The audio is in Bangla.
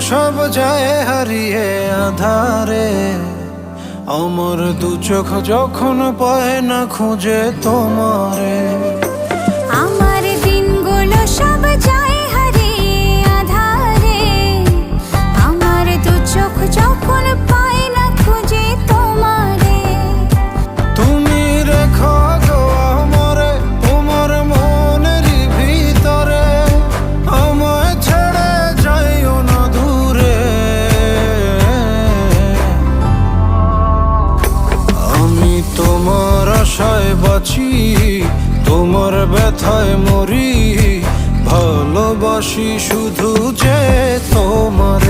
সব যায় হারিয়ে আধারে। আমার দু চোখ যখন পায় না খুঁজে তোমারে। আমার দিনগুলো সব যায় হারিয়ে আঁধারে। আমার দু চোখ যখন পায় না খুঁজে তোমারে। তুমি রেখো গো আমারে তোমার মনেরই ভিতরে, আমায় ছেড়ে যাইও না দূরে। আমি তোমার আশায় বাঁচি, তোমার ব্যথায় মরি, ভালোবাসি শুধু যে তোমার।